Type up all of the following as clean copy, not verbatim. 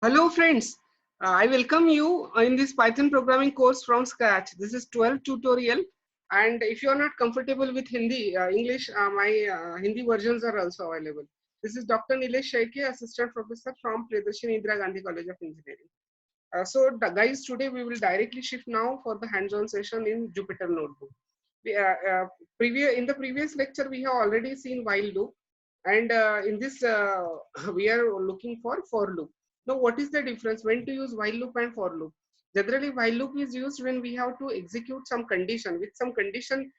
Hello friends, I welcome you in this Python programming course from scratch. This is 12th tutorial, and if you are not comfortable with Hindi, English, my Hindi versions are also available. This is Dr. Nilesh Shaike, Assistant Professor from Priyadarshini Indira Gandhi College of Engineering. Guys, today we will directly shift now for the hands-on session in Jupyter Notebook. In the previous lecture, we have already seen while loop, and in this we are looking for loop. Now, what is the difference when to use while loop and for loop? Generally, while loop is used when we have to execute some condition. With some condition,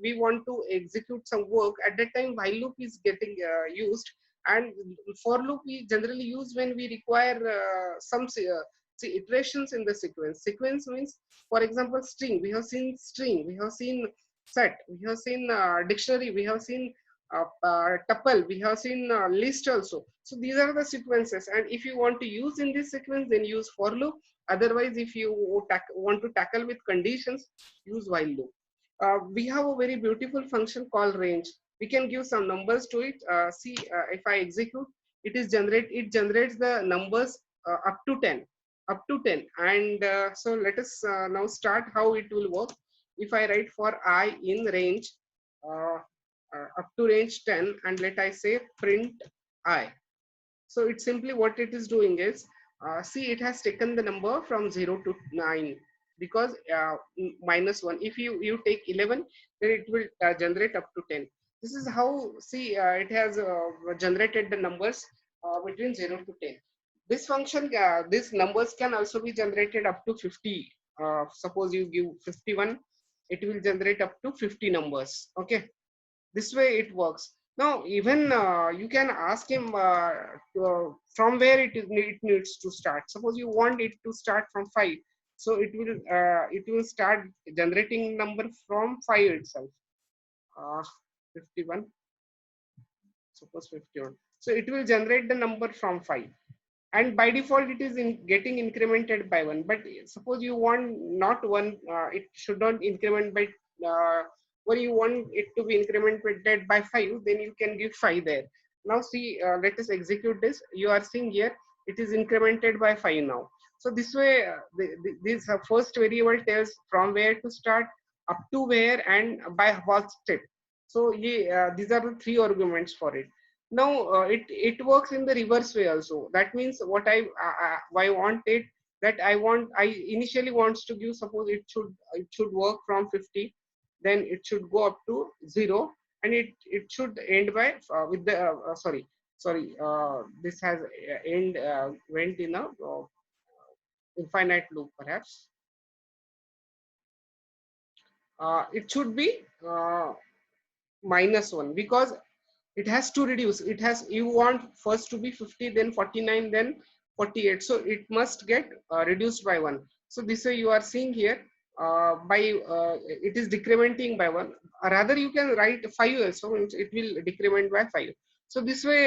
we want to execute some work. At that time, while loop is getting used, and for loop we generally use when we require iterations in the sequence. Sequence means, for example, string. We have seen string. We have seen set. We have seen dictionary. We have seen tuple. We have seen list also. So these are the sequences, and if you want to use in this sequence, then use for loop. Otherwise, if you want to tackle with conditions, use while loop. We have a very beautiful function called range. We can give some numbers to it. See, if I execute, it generates the numbers up to 10, and so let us now start how it will work. If I write for I in range uh, up to range 10, and let I say print I. So it's simply what it is doing is, see, it has taken the number from 0 to 9, because -1. If you take 11, then it will generate up to 10. This is how, see, it has generated the numbers between 0 to 10. This function, these numbers can also be generated up to 50. Suppose you give 51, it will generate up to 50 numbers. Okay, this way it works. Now even you can ask him from where it needs to start. Suppose you want it to start from 5, so it will start generating number from 5 itself. uh, 51, suppose 51, so it will generate the number from 5, and by default it is getting incremented by 1. But suppose you want not 1, it should not increment by when you want it to be incremented by 5, then you can give 5 there. Now see, let us execute this. You are seeing here it is incremented by 5 now. So this way, this first variable tells from where to start, up to where, and by what step. So these are the 3 arguments for it. Now it works in the reverse way also. That means what I want it, that I initially wants to give, suppose it should work from 50, then it should go up to 0, and it should end by with the sorry, this has end went in a infinite loop perhaps. It should be -1, because it has to reduce. It has, you want first to be 50, then 49, then 48, so it must get reduced by 1. So this way you are seeing here, by it is decrementing by 1. Rather you can write 5 also, it will decrement by 5. So this way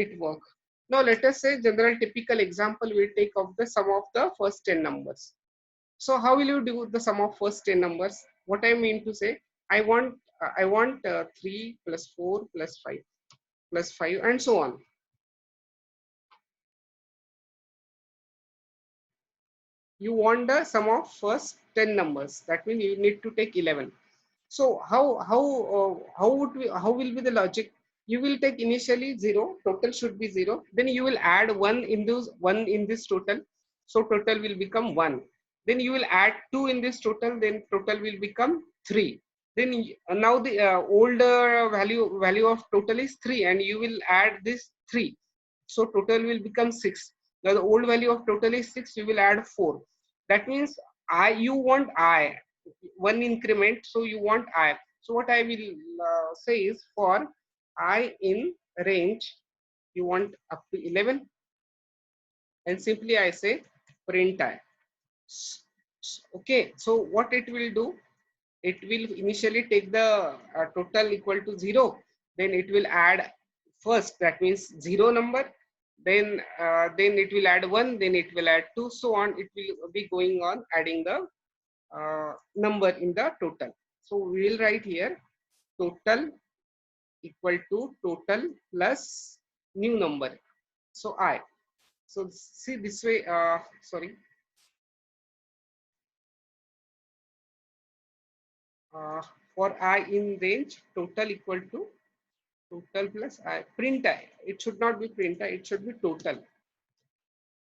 it works. Now let us say general typical example we take of the sum of the first 10 numbers. So how will you do the sum of first 10 numbers? What I mean to say, I want 3 plus 4 plus 5 plus 5 and so on. You want the sum of first 10 numbers. That means you need to take 11. So how will be the logic? You will take initially 0, total should be 0. Then you will add 1 in this total. So total will become 1. Then you will add 2 in this total. Then total will become 3. Then now the older value of total is 3, and you will add this 3. So total will become 6. Now the old value of total is 6. You will add 4. That means you want I, one increment, so you want I. So what I will say is, for I in range, you want up to 11, and simply I say print I. Okay, so what it will do, it will initially take the total equal to 0, then it will add first, that means 0 number, then it will add 1, then it will add 2, so on. It will be going on adding the number in the total. So we will write here total equal to total plus new number, so I. So see this way, sorry, for I in range, total equal to total plus I, print I, it should not be print I, it should be total.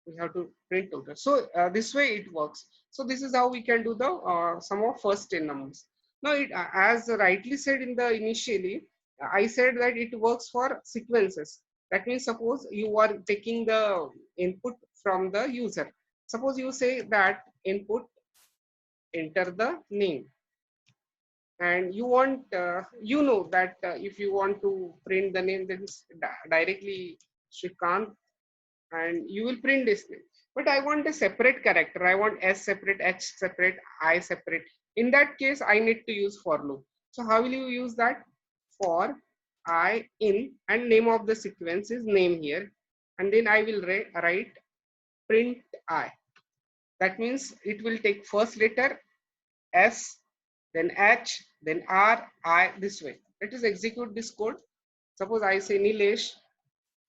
We have to print total. So this way it works. So this is how we can do the sum of first 10 numbers. Now it, as rightly said in the initially, I said that it works for sequences. That means suppose you are taking the input from the user. Suppose you say that input, enter the name, and you want you know that if you want to print the name, then directly Shrikant, and you will print this name. But I want a separate character. I want S separate, H separate, I separate. In that case, I need to use for loop. So how will you use that? For I in, and name of the sequence is name here. And then I will write print I. That means it will take first letter S, then H, then R, I, this way. Let us execute this code. Suppose I say Nilesh,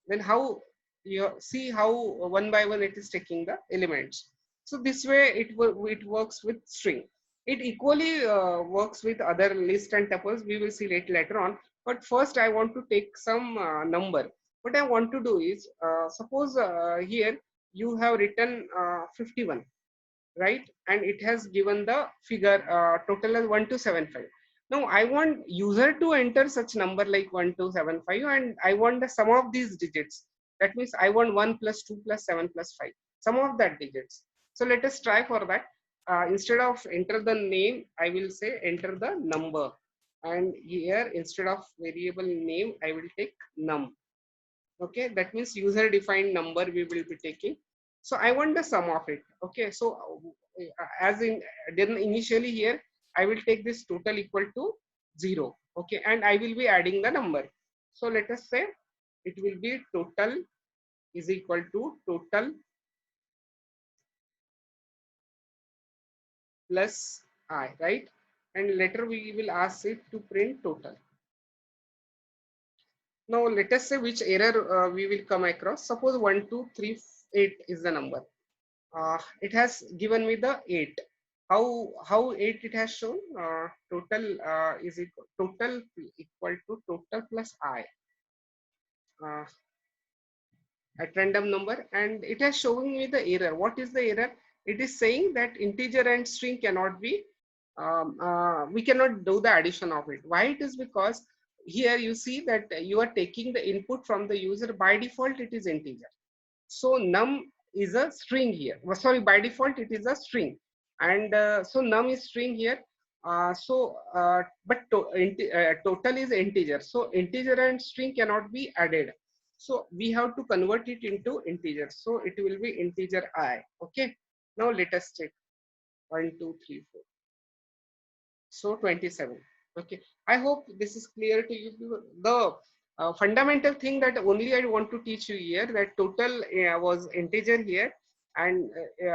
then how you see how one by one it is taking the elements. So this way it works with string. It equally works with other list and tuples. We will see later on. But first I want to take some number. What I want to do is suppose here you have written 51, right? And it has given the figure total as 1275. Now I want user to enter such number like 1275, and I want the sum of these digits. That means I want 1 plus 2 plus 7 plus 5, sum of that digits. So let us try for that. Instead of enter the name, I will say enter the number, and here instead of variable name I will take num. Okay, that means user defined number we will be taking. So I want the sum of it. Okay, so as in then initially here I will take this total equal to 0. Okay, and I will be adding the number. So let us say it will be total is equal to total plus I, right? And later we will ask it to print total. Now let us say which error we will come across. Suppose 1238 is the number. It has given me the 8. How 8 it has shown? Total is equal to total plus I uh, at random number, and it has showing me the error. What is the error? It is saying that integer and string cannot be we cannot do the addition of it. Why? It is because here you see that you are taking the input from the user. By default it is integer. So num is a string here. Well, sorry, by default it is a string, and so num is string here. But total is integer. So integer and string cannot be added. So we have to convert it into integer. So it will be integer I. Okay. Now let us check. 1, 2, 3, 4. So 27. Okay, I hope this is clear to you. The fundamental thing that only I want to teach you here, that total was integer here, and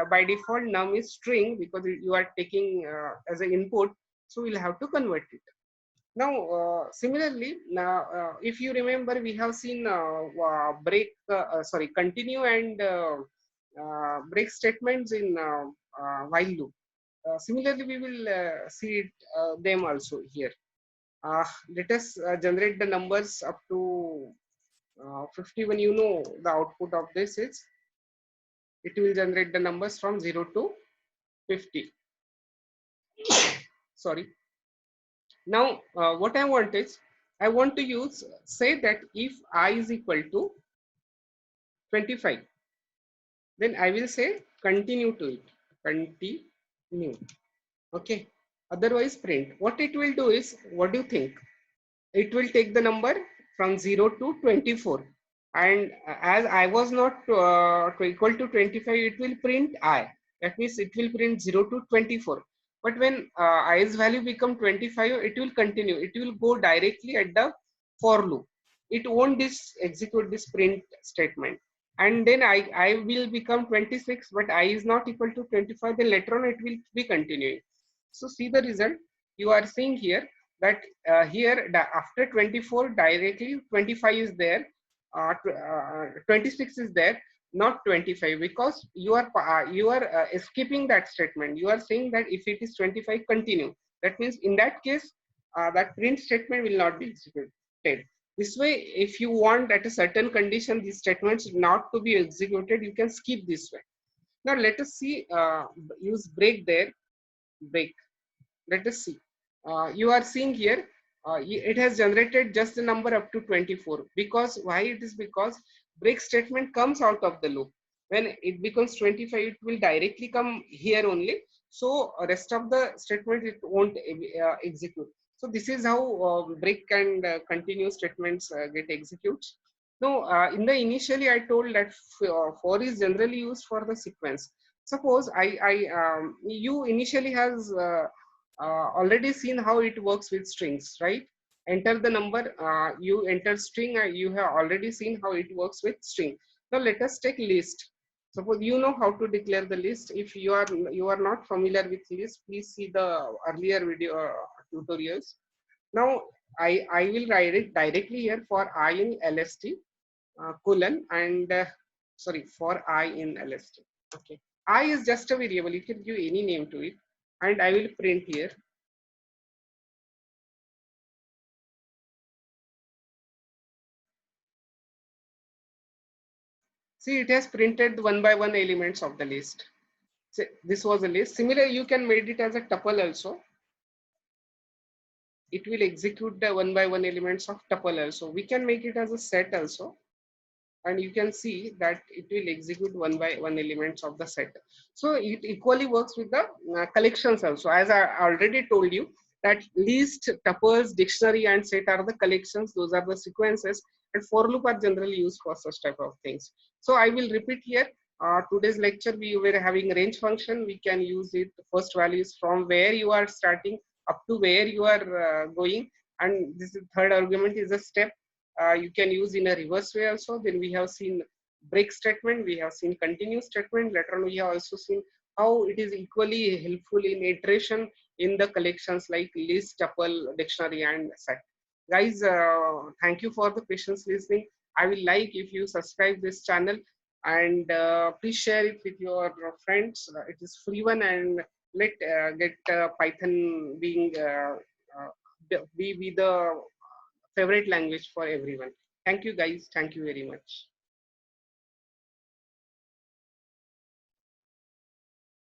by default num is string because you are taking as an input, so we'll have to convert it. Now similarly, now if you remember, we have seen continue and break statements in while loop. Similarly, we will see it, them also here. Let us generate the numbers up to 51. You know the output of this is, it will generate the numbers from 0 to 50. Sorry. Now what I want is, I want to use, say that if I is equal to 25, then I will say continue to it. Continue. Okay. Otherwise print. What it will do is, what do you think? It will take the number from 0 to 24, and as I was not equal to 25, it will print I. That means it will print 0 to 24. But when I's value become 25, it will continue. It will go directly at the for loop. It won't execute this print statement. And then I will become 26, but I is not equal to 25. Then later on it will be continuing. So see the result. You are seeing here that here after 24 directly 25 is there, 26 is there, not 25, because you are skipping that statement. You are saying that if it is 25, continue. That means in that case, that print statement will not be executed. This way, if you want at a certain condition these statements not to be executed, you can skip this way. Now let us see, use break there, break. Let us see. You are seeing here, it has generated just the number up to 24. Because why it is? Because break statement comes out of the loop. When it becomes 25, it will directly come here only. So rest of the statement it won't execute. So this is how break and continue statements get executed. Now, in the initially I told that for is generally used for the sequence. Suppose you initially has already seen how it works with strings, right? Enter the number, you enter string, you have already seen how it works with string. Now let us take list. Suppose you know how to declare the list. If you are not familiar with list, please see the earlier video tutorials. Now I will write it directly here for I in LST colon and sorry, for I in LST. Okay, I is just a variable. You can give any name to it, and I will print here. See, it has printed one by one elements of the list. So this was a list. Similar, you can make it as a tuple also. It will execute the one by one elements of tuple also. We can make it as a set also. And you can see that it will execute one by one elements of the set. So it equally works with the collections also. As I already told you, that list, tuples, dictionary, and set are the collections. Those are the sequences, and for loop are generally used for such type of things. So I will repeat here. Today's lecture we were having range function. We can use it. First values from where you are starting up to where you are going, and this is third argument is a step. You can use in a reverse way also. Then we have seen break statement, we have seen continue statement. Later on we have also seen how it is equally helpful in iteration in the collections like list, tuple, dictionary, and set. Guys, thank you for the patience listening. I will like if you subscribe this channel, and please share it with your friends. It is free one, and let get Python being be the favorite language for everyone. Thank you guys. Thank you very much.